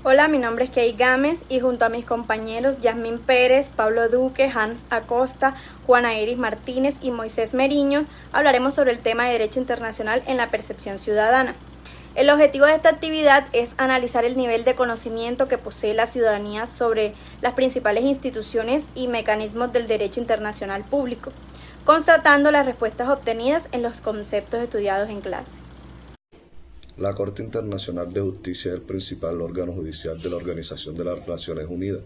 Hola, mi nombre es Key Gámez y junto a mis compañeros Yasmín Pérez, Pablo Duque, Hans Acosta, Juana Iris Martínez y Moisés Meriño hablaremos sobre el tema de Derecho Internacional en la percepción ciudadana. El objetivo de esta actividad es analizar el nivel de conocimiento que posee la ciudadanía sobre las principales instituciones y mecanismos del derecho internacional público, constatando las respuestas obtenidas en los conceptos estudiados en clase. La Corte Internacional de Justicia es el principal órgano judicial de la Organización de las Naciones Unidas.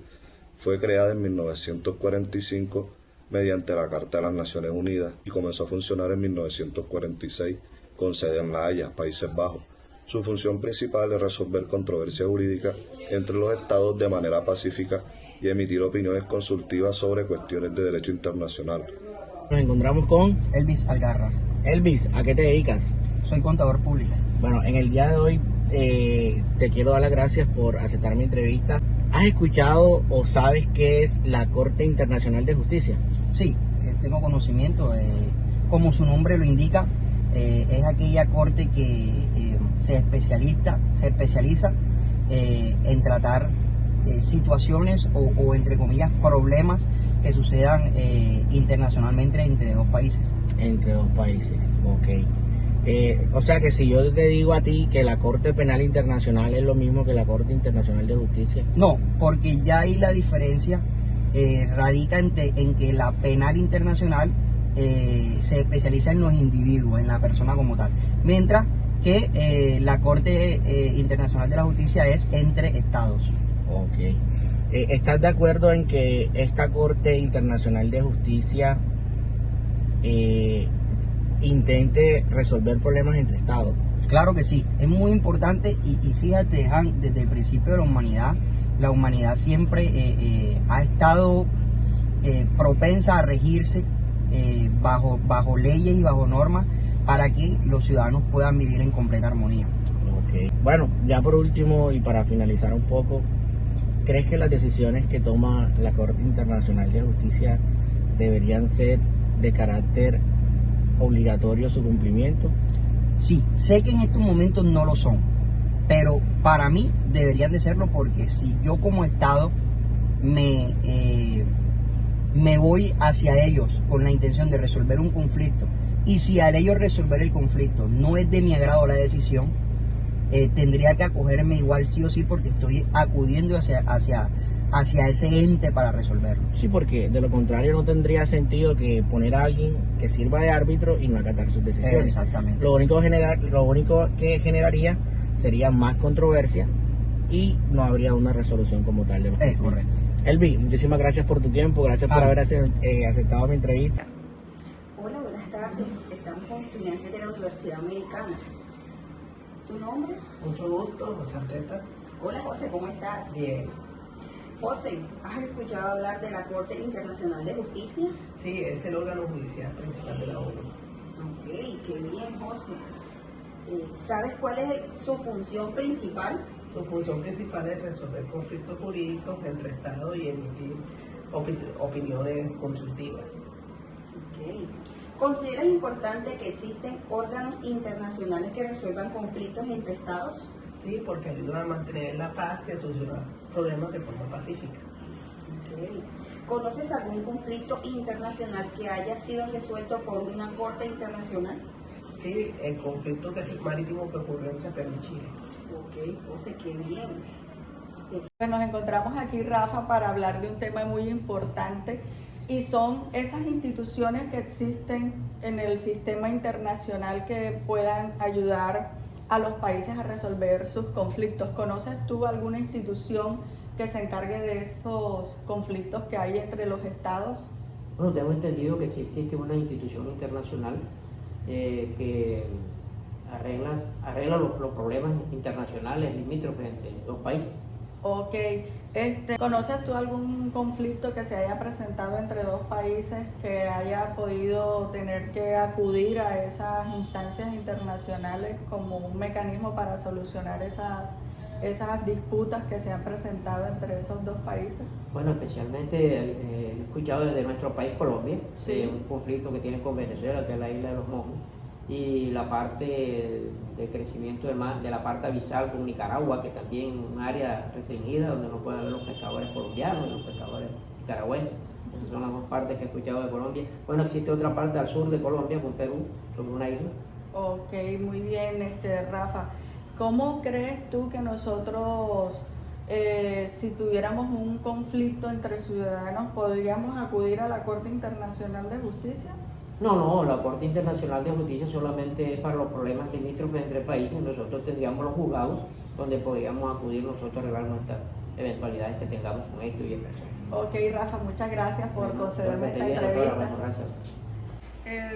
Fue creada en 1945 mediante la Carta de las Naciones Unidas y comenzó a funcionar en 1946 con sede en La Haya, Países Bajos. Su función principal es resolver controversias jurídicas entre los estados de manera pacífica y emitir opiniones consultivas sobre cuestiones de derecho internacional. Nos encontramos con Elvis Algarra. Elvis, ¿a qué te dedicas? Soy contador público. Bueno, en el día de hoy te quiero dar las gracias por aceptar mi entrevista. ¿Has escuchado o sabes qué es la Corte Internacional de Justicia? Sí, tengo conocimiento. Como su nombre lo indica, es aquella corte que se especializa en tratar situaciones o entre comillas problemas que sucedan internacionalmente entre dos países. Entre dos países, ok. O sea que si yo te digo a ti que la Corte Penal Internacional es lo mismo que la Corte Internacional de Justicia. No, porque ya ahí la diferencia radica en que la penal internacional se especializa en los individuos, en la persona como tal, mientras que la Corte Internacional de la Justicia es entre estados. Ok. ¿Estás de acuerdo en que esta Corte Internacional de Justicia intente resolver problemas entre estados? Claro que sí, es muy importante y fíjate, Han, desde el principio de la humanidad siempre ha estado propensa a regirse bajo leyes y bajo normas para que los ciudadanos puedan vivir en completa armonía. Okay. Bueno, ya por último y para finalizar un poco, ¿crees que las decisiones que toma la Corte Internacional de Justicia deberían ser de carácter obligatorio su cumplimiento? Sí, sé que en estos momentos no lo son, pero para mí deberían de serlo, porque si yo como Estado me voy hacia ellos con la intención de resolver un conflicto, y si al ellos resolver el conflicto no es de mi agrado la decisión, tendría que acogerme igual sí o sí, porque estoy acudiendo hacia ese ente para resolverlo. Sí, porque de lo contrario no tendría sentido que poner a alguien que sirva de árbitro y no acatar sus decisiones. Exactamente. Lo único que generaría sería más controversia y no habría una resolución como tal de los conflictos. Correcto. Elvi, muchísimas gracias por tu tiempo, gracias por haber aceptado mi entrevista. Hola, buenas tardes. Estamos con estudiantes de la Universidad Americana. ¿Tu nombre? Mucho gusto, José Arteta. Hola, José, ¿cómo estás? Bien. José, ¿has escuchado hablar de la Corte Internacional de Justicia? Sí, es el órgano judicial principal de la ONU. Ok, qué bien, José. ¿Sabes cuál es su función principal? Su función principal es resolver conflictos jurídicos entre estados y emitir opiniones consultivas. Ok. ¿Consideras importante que existen órganos internacionales que resuelvan conflictos entre estados? Sí, porque ayuda a mantener la paz y a solucionar problemas de forma pacífica. Okay. ¿Conoces algún conflicto internacional que haya sido resuelto por una corte internacional? Sí, el conflicto marítimo que ocurrió entre Perú y Chile. Ok, José, qué bien. Nos encontramos aquí, Rafa, para hablar de un tema muy importante, y son esas instituciones que existen en el sistema internacional que puedan ayudar a los países a resolver sus conflictos. ¿Conoces tú alguna institución que se encargue de esos conflictos que hay entre los estados? Bueno, tengo entendido que sí existe una institución internacional que arregla los problemas internacionales limítrofes entre los países. Ok, ¿conoces tú algún conflicto que se haya presentado entre dos países que haya podido tener que acudir a esas instancias internacionales como un mecanismo para solucionar esas disputas que se han presentado entre esos dos países? Bueno, especialmente he escuchado desde nuestro país, Colombia, sí, un conflicto que tiene con Venezuela, que es la isla de los Mojos, y la parte de crecimiento de la parte abisal con Nicaragua, que también es un área restringida donde no pueden haber los pescadores colombianos y los pescadores nicaragüenses. Esas son las dos partes que he escuchado de Colombia. Bueno, existe otra parte al sur de Colombia, con Perú, sobre una isla. Ok, muy bien, Rafa. ¿Cómo crees tú que nosotros, si tuviéramos un conflicto entre ciudadanos, podríamos acudir a la Corte Internacional de Justicia? No, la Corte Internacional de Justicia solamente es para los problemas limítrofes entre países. Nosotros tendríamos los juzgados donde podríamos acudir nosotros a arreglar nuestras eventualidades que tengamos con X y Y personas. Ok, Rafa, muchas gracias por concederme esta entrevista. Gracias.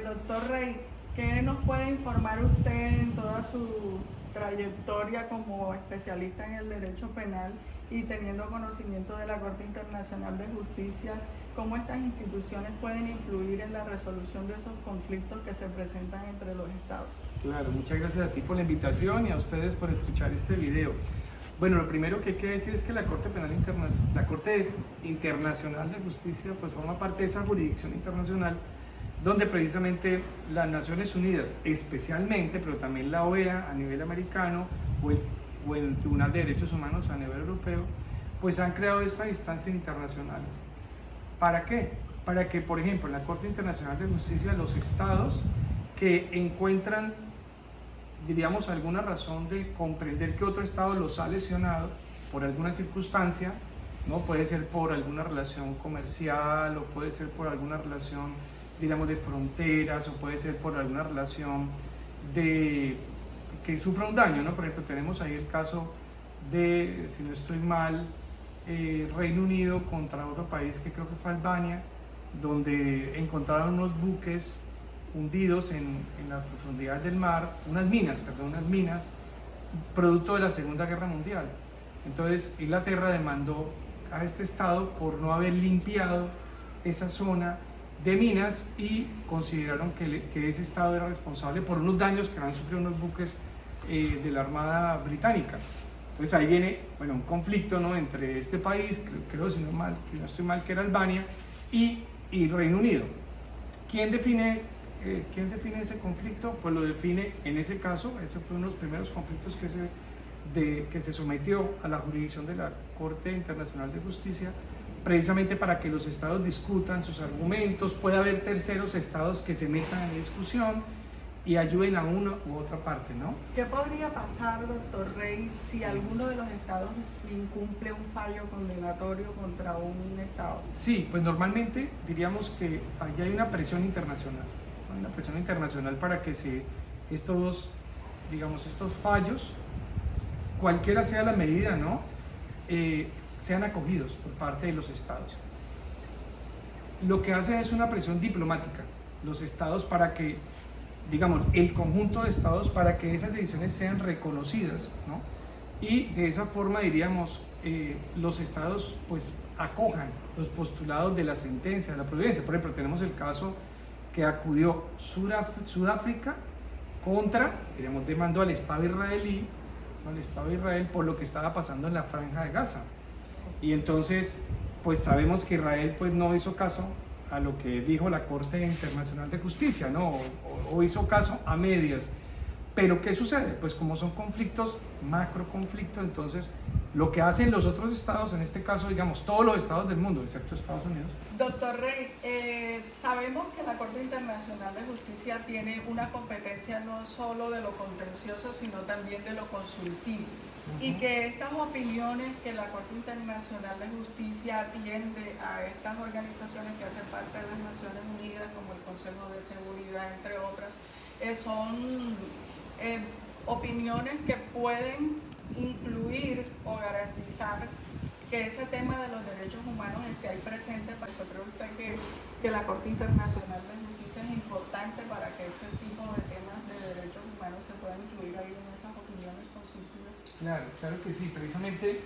Doctor Rey, ¿qué nos puede informar usted en toda su trayectoria como especialista en el derecho penal y teniendo conocimiento de la Corte Internacional de Justicia? ¿Cómo estas instituciones pueden influir en la resolución de esos conflictos que se presentan entre los estados? Claro, muchas gracias a ti por la invitación y a ustedes por escuchar este video. Bueno, lo primero que hay que decir es que la Corte Internacional de Justicia pues forma parte de esa jurisdicción internacional donde precisamente las Naciones Unidas, especialmente, pero también la OEA a nivel americano o el Tribunal de Derechos Humanos a nivel europeo, pues han creado estas instancias internacionales. ¿Para qué? Para que, por ejemplo, en la Corte Internacional de Justicia, los estados que encuentran, diríamos, alguna razón de comprender que otro estado los ha lesionado por alguna circunstancia, ¿no? Puede ser por alguna relación comercial o puede ser por alguna relación, digamos, de fronteras o puede ser por alguna relación de que sufra un daño, ¿no? Por ejemplo, tenemos ahí el caso de, si no estoy mal, Reino Unido contra otro país que creo que fue Albania, donde encontraron unos buques hundidos en la profundidad del mar, unas minas, producto de la Segunda Guerra Mundial. Entonces Inglaterra demandó a este estado por no haber limpiado esa zona de minas y consideraron que ese estado era responsable por unos daños que habían sufrido unos buques de la Armada Británica. Entonces ahí viene, bueno, un conflicto, ¿no?, entre este país, creo si no estoy mal, que era Albania, y Reino Unido. ¿Quién define ese conflicto? Pues lo define, en ese caso, ese fue uno de los primeros conflictos que se sometió a la jurisdicción de la Corte Internacional de Justicia, precisamente para que los estados discutan sus argumentos, pueda haber terceros estados que se metan en la discusión y ayuden a una u otra parte, ¿no? ¿Qué podría pasar, doctor Rey, si alguno de los estados incumple un fallo condenatorio contra un estado? Sí, pues normalmente diríamos que allá hay una presión internacional, ¿no? Una presión internacional para que estos fallos, cualquiera sea la medida, ¿no?, sean acogidos por parte de los estados. Lo que hacen es una presión diplomática, los estados, para que, digamos, el conjunto de estados, para que esas decisiones sean reconocidas, ¿no? Y de esa forma, diríamos, los estados pues acojan los postulados de la sentencia, de la providencia. Por ejemplo, tenemos el caso que acudió Sudáfrica contra, diríamos, demandó al Estado israelí, al Estado de Israel, por lo que estaba pasando en la Franja de Gaza. Y entonces, pues sabemos que Israel pues no hizo caso a lo que dijo la Corte Internacional de Justicia, ¿no? O hizo caso a medias. Pero ¿qué sucede? Pues como son conflictos, macroconflictos, entonces lo que hacen los otros estados, en este caso, digamos, todos los estados del mundo, excepto Estados Unidos. Doctor Rey, sabemos que la Corte Internacional de Justicia tiene una competencia no solo de lo contencioso, sino también de lo consultivo. Y que estas opiniones que la Corte Internacional de Justicia atiende a estas organizaciones que hacen parte de las Naciones Unidas, como el Consejo de Seguridad, entre otras, son opiniones que pueden incluir o garantizar que ese tema de los derechos humanos esté ahí presente. ¿Cree usted que la Corte Internacional de Justicia es importante para que ese tipo de temas de derechos humanos se puedan incluir ahí en esas opiniones consultivas? Claro que sí. Precisamente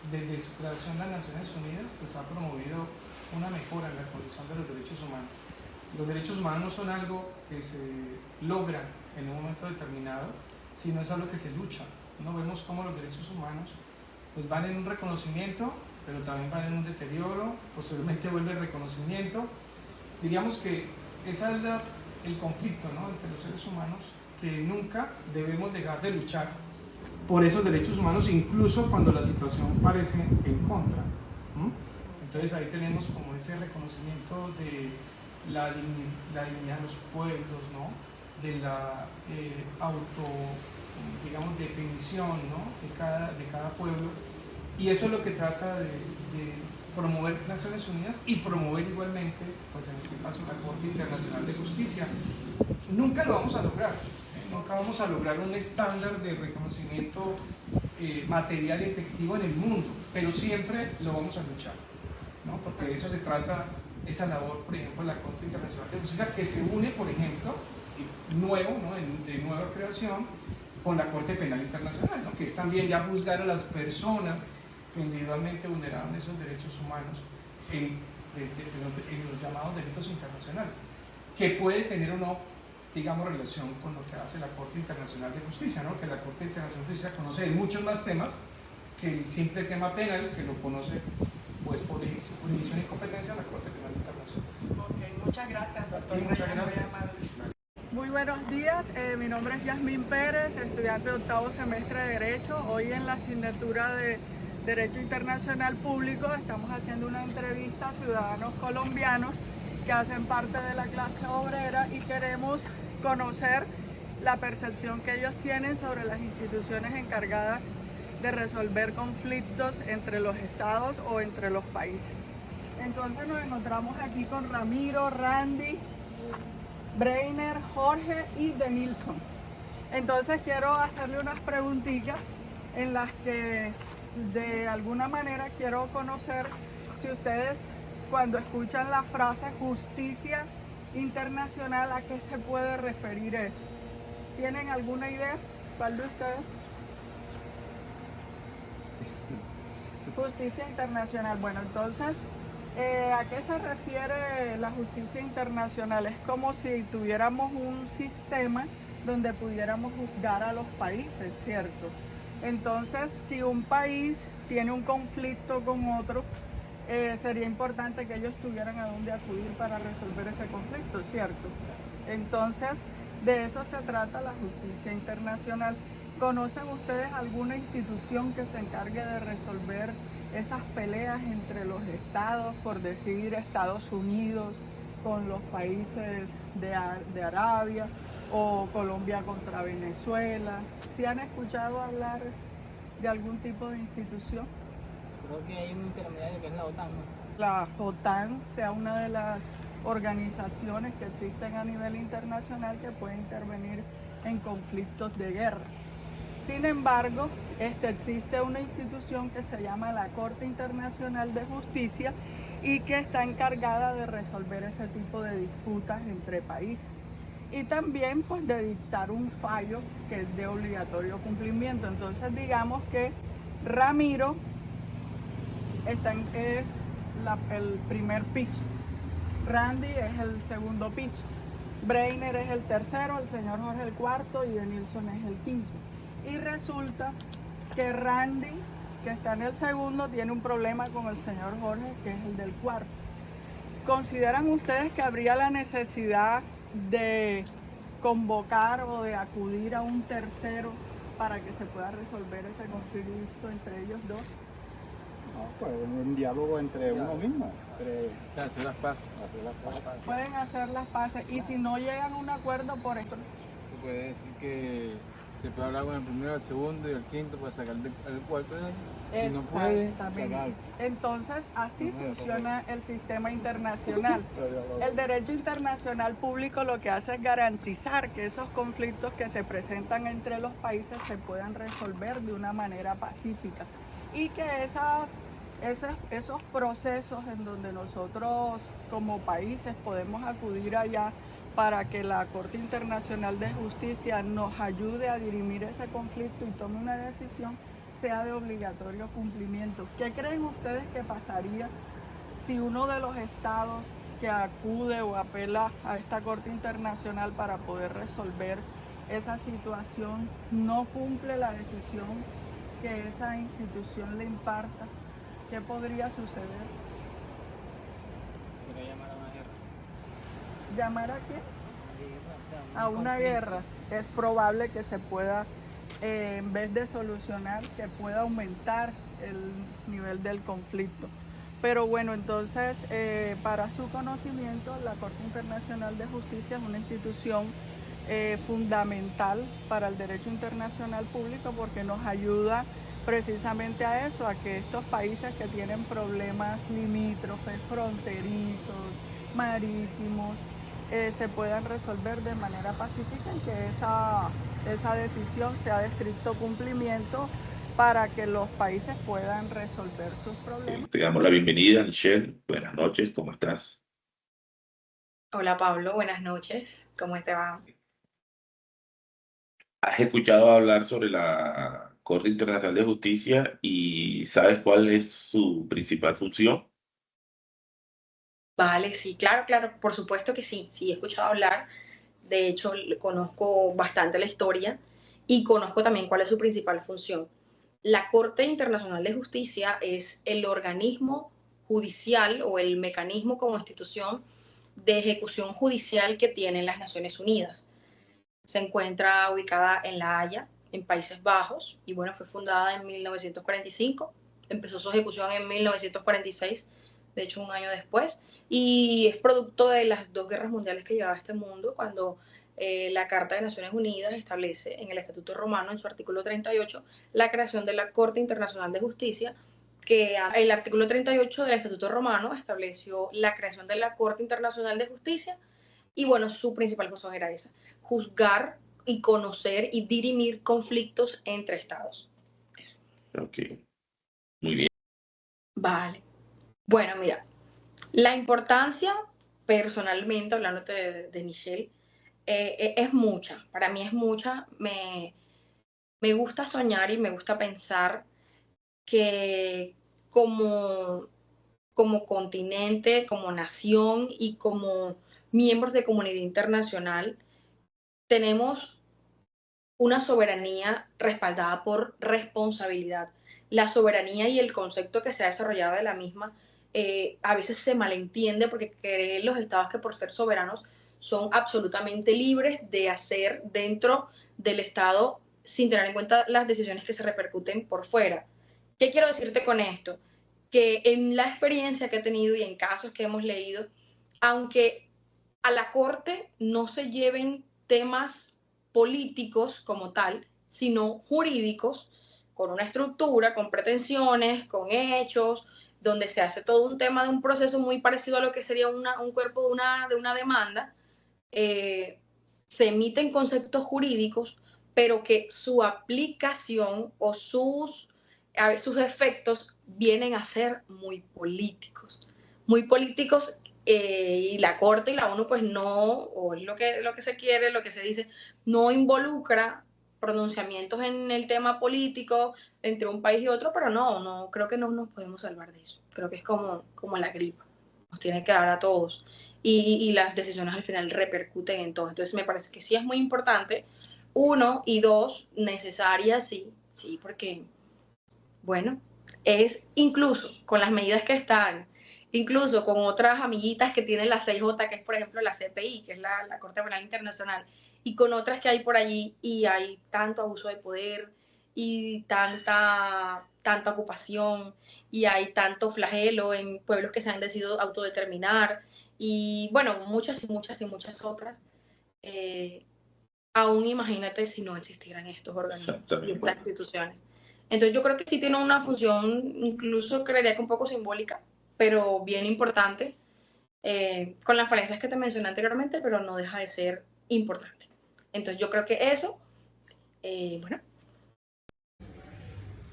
desde su creación las Naciones Unidas pues ha promovido una mejora en la condición de los derechos humanos. Los derechos humanos no son algo que se logra en un momento determinado, sino es algo que se lucha. No vemos cómo los derechos humanos pues van en un reconocimiento, pero también van en un deterioro, posteriormente vuelve el reconocimiento. Diríamos que esa es el conflicto, ¿no?, entre los seres humanos, que nunca debemos dejar de luchar por esos derechos humanos, incluso cuando la situación parece en contra. Entonces ahí tenemos como ese reconocimiento de la dignidad de los pueblos, ¿no?, de la digamos, definición, ¿no?, de cada pueblo, y eso es lo que trata de promover Naciones Unidas y promover igualmente, pues en este caso, la Corte Internacional de Justicia. Nunca lo vamos a lograr, nunca vamos a lograr un estándar de reconocimiento material y efectivo en el mundo, pero siempre lo vamos a luchar, ¿no?, porque de eso se trata esa labor, por ejemplo, la Corte Internacional de Justicia, que se une, por ejemplo, nuevo, ¿no?, de nueva creación, con la Corte Penal Internacional, ¿no?, que es también ya juzgar a las personas que individualmente vulneraron esos derechos humanos en los llamados delitos internacionales, que puede tener o no, digamos, relación con lo que hace la Corte Internacional de Justicia, ¿no?, que la Corte Internacional de Justicia conoce de muchos más temas que el simple tema penal, que lo conoce pues por jurisdicción y competencia de la Corte Penal Internacional. Ok, muchas gracias, doctor. Y muchas gracias. Muy buenos días, mi nombre es Yasmín Pérez, estudiante de octavo semestre de Derecho. Hoy en la asignatura de Derecho Internacional Público estamos haciendo una entrevista a ciudadanos colombianos que hacen parte de la clase obrera y queremos conocer la percepción que ellos tienen sobre las instituciones encargadas de resolver conflictos entre los estados o entre los países. Entonces nos encontramos aquí con Ramiro, Randy, Breiner, Jorge y Denilson. Entonces quiero hacerle unas preguntitas en las que de alguna manera quiero conocer si ustedes, cuando escuchan la frase justicia internacional, ¿a qué se puede referir eso? ¿Tienen alguna idea? ¿Cuál de ustedes? Justicia internacional. Bueno, entonces, ¿a qué se refiere la justicia internacional? Es como si tuviéramos un sistema donde pudiéramos juzgar a los países, ¿cierto? Entonces, si un país tiene un conflicto con otro, sería importante que ellos tuvieran a dónde acudir para resolver ese conflicto, ¿cierto? Entonces, de eso se trata la justicia internacional. ¿Conocen ustedes alguna institución que se encargue de resolver esas peleas entre los estados, por decir Estados Unidos con los países de Arabia o Colombia contra Venezuela? ¿Sí han escuchado hablar de algún tipo de institución? Creo que hay un intermediario que es la OTAN, ¿no? La OTAN sea una de las organizaciones que existen a nivel internacional que puede intervenir en conflictos de guerra. Sin embargo, existe una institución que se llama la Corte Internacional de Justicia y que está encargada de resolver ese tipo de disputas entre países y también pues de dictar un fallo que es de obligatorio cumplimiento. Entonces digamos que Ramiro es el primer piso, Randy es el segundo piso, Breiner es el tercero, el señor Jorge el cuarto y Denilson es el quinto. Y resulta que Randy, que está en el segundo, tiene un problema con el señor Jorge, que es el del cuarto. ¿Consideran ustedes que habría la necesidad de convocar o de acudir a un tercero para que se pueda resolver ese conflicto entre ellos dos? No, pues un diálogo entre uno mismo, Hacer las paces. Pueden hacer las paces y si no llegan a un acuerdo, por ejemplo, Se puede decir que se puede hablar con el primero, el segundo y el quinto para sacar el cuarto. Si no puede, sacarlo. Entonces, así funciona el sistema internacional. El derecho internacional público lo que hace es garantizar que esos conflictos que se presentan entre los países se puedan resolver de una manera pacífica y que esos procesos en donde nosotros como países podemos acudir allá para que la Corte Internacional de Justicia nos ayude a dirimir ese conflicto y tome una decisión, sea de obligatorio cumplimiento. ¿Qué creen ustedes que pasaría si uno de los estados que acude o apela a esta Corte Internacional para poder resolver esa situación no cumple la decisión que esa institución le imparta? ¿Qué podría suceder? Quiero llamar a una guerra. ¿Llamar a quién? a una guerra, es probable que se pueda, en vez de solucionar, que pueda aumentar el nivel del conflicto. Pero bueno, entonces, para su conocimiento, la Corte Internacional de Justicia es una institución fundamental para el derecho internacional público porque nos ayuda precisamente a eso, a que estos países que tienen problemas limítrofes, fronterizos, marítimos, se puedan resolver de manera pacífica y que esa decisión sea de estricto cumplimiento para que los países puedan resolver sus problemas. Te damos la bienvenida, Michelle. Buenas noches, ¿cómo estás? Hola Pablo, buenas noches, ¿cómo te va? ¿Has escuchado hablar sobre la Corte Internacional de Justicia y sabes cuál es su principal función? Vale, sí, claro, por supuesto que sí, he escuchado hablar, de hecho conozco bastante la historia y conozco también cuál es su principal función. La Corte Internacional de Justicia es el organismo judicial o el mecanismo como institución de ejecución judicial que tienen las Naciones Unidas. Se encuentra ubicada en La Haya, en Países Bajos, y bueno, fue fundada en 1945, empezó su ejecución en 1946, de hecho un año después, y es producto de las dos guerras mundiales que llevaba este mundo, cuando la Carta de Naciones Unidas establece en el Estatuto Romano, en su artículo 38, la creación de la Corte Internacional de Justicia, que el artículo 38 del Estatuto Romano estableció la creación de la Corte Internacional de Justicia, y bueno, su principal función era esa, juzgar y conocer y dirimir conflictos entre estados. Eso. Ok, muy bien. Vale. Bueno, mira, la importancia, personalmente, hablándote de Michelle, es mucha. Para mí es mucha. Me gusta soñar y me gusta pensar que como continente, como nación y como miembros de comunidad internacional, tenemos una soberanía respaldada por responsabilidad. La soberanía y el concepto que se ha desarrollado de la misma a veces se malentiende porque creen los estados que por ser soberanos son absolutamente libres de hacer dentro del estado sin tener en cuenta las decisiones que se repercuten por fuera. ¿Qué quiero decirte con esto? Que en la experiencia que he tenido y en casos que hemos leído, aunque a la Corte no se lleven temas políticos como tal, sino jurídicos, con una estructura, con pretensiones, con hechos, donde se hace todo un tema de un proceso muy parecido a lo que sería un cuerpo de una demanda, se emiten conceptos jurídicos, pero que su aplicación o sus efectos vienen a ser muy políticos. Muy políticos y la Corte y la ONU pues no, o es lo que se quiere, lo que se dice, no involucra pronunciamientos en el tema político entre un país y otro, pero no creo que no nos podemos salvar de eso. Creo que es como la gripe, nos tiene que dar a todos y las decisiones al final repercuten en todo. Entonces me parece que sí es muy importante, uno, y dos, necesaria, sí, porque, bueno, es incluso con las medidas que están, incluso con otras amiguitas que tienen la 6J, que es por ejemplo la CPI, que es la Corte Penal Internacional, y con otras que hay por allí, y hay tanto abuso de poder y tanta ocupación, y hay tanto flagelo en pueblos que se han decidido autodeterminar, y bueno, muchas otras. Aún imagínate si no existieran estos organismos y estas instituciones. Entonces yo creo que sí tiene una función, incluso creería que un poco simbólica, pero bien importante, con las falencias que te mencioné anteriormente, pero no deja de ser importante. Entonces yo creo que eso,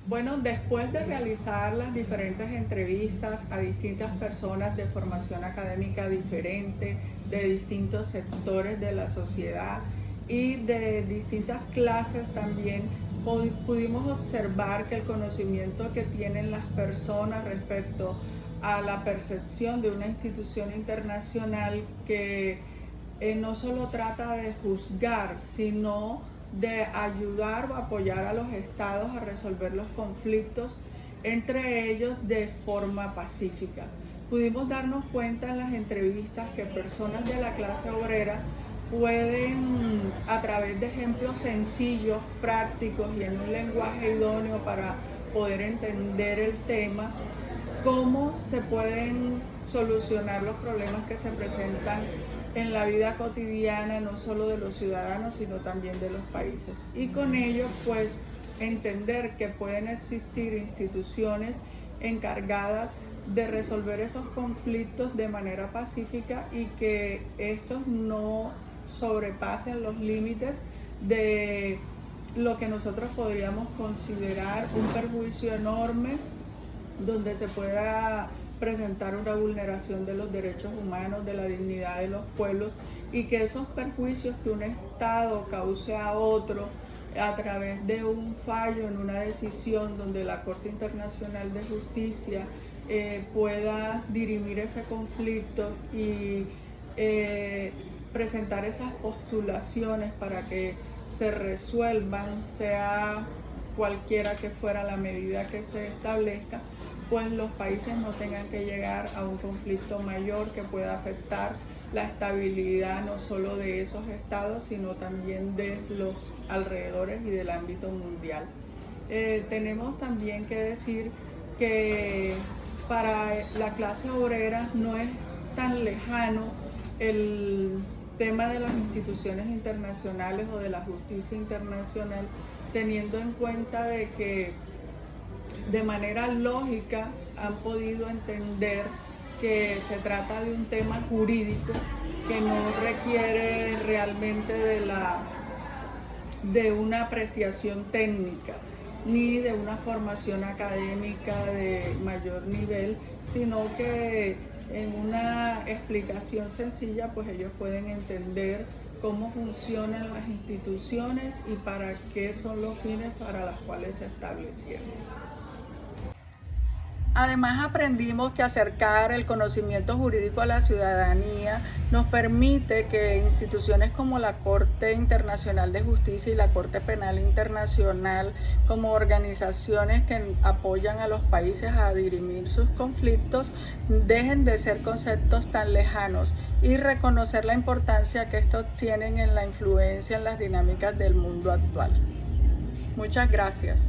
Bueno, después de realizar las diferentes entrevistas a distintas personas de formación académica diferente, de distintos sectores de la sociedad y de distintas clases también, pudimos observar que el conocimiento que tienen las personas respecto a la percepción de una institución internacional que no solo trata de juzgar, sino de ayudar o apoyar a los estados a resolver los conflictos entre ellos de forma pacífica. Pudimos darnos cuenta en las entrevistas que personas de la clase obrera pueden, a través de ejemplos sencillos, prácticos y en un lenguaje idóneo para poder entender el tema, cómo se pueden solucionar los problemas que se presentan en la vida cotidiana, no solo de los ciudadanos, sino también de los países. Y con ello, pues, entender que pueden existir instituciones encargadas de resolver esos conflictos de manera pacífica y que estos no sobrepasen los límites de lo que nosotros podríamos considerar un perjuicio enorme, donde se pueda presentar una vulneración de los derechos humanos, de la dignidad de los pueblos, y que esos perjuicios que un Estado cause a otro a través de un fallo en una decisión donde la Corte Internacional de Justicia pueda dirimir ese conflicto y presentar esas postulaciones para que se resuelvan, sea cualquiera que fuera la medida que se establezca, pues los países no tengan que llegar a un conflicto mayor que pueda afectar la estabilidad no solo de esos estados, sino también de los alrededores y del ámbito mundial. Tenemos también que decir que para la clase obrera no es tan lejano el tema de las instituciones internacionales o de la justicia internacional, teniendo en cuenta de que de manera lógica han podido entender que se trata de un tema jurídico que no requiere realmente de una apreciación técnica ni de una formación académica de mayor nivel, sino que en una explicación sencilla pues ellos pueden entender cómo funcionan las instituciones y para qué son los fines para los cuales se establecieron. Además, aprendimos que acercar el conocimiento jurídico a la ciudadanía nos permite que instituciones como la Corte Internacional de Justicia y la Corte Penal Internacional, como organizaciones que apoyan a los países a dirimir sus conflictos, dejen de ser conceptos tan lejanos y reconocer la importancia que estos tienen en la influencia en las dinámicas del mundo actual. Muchas gracias.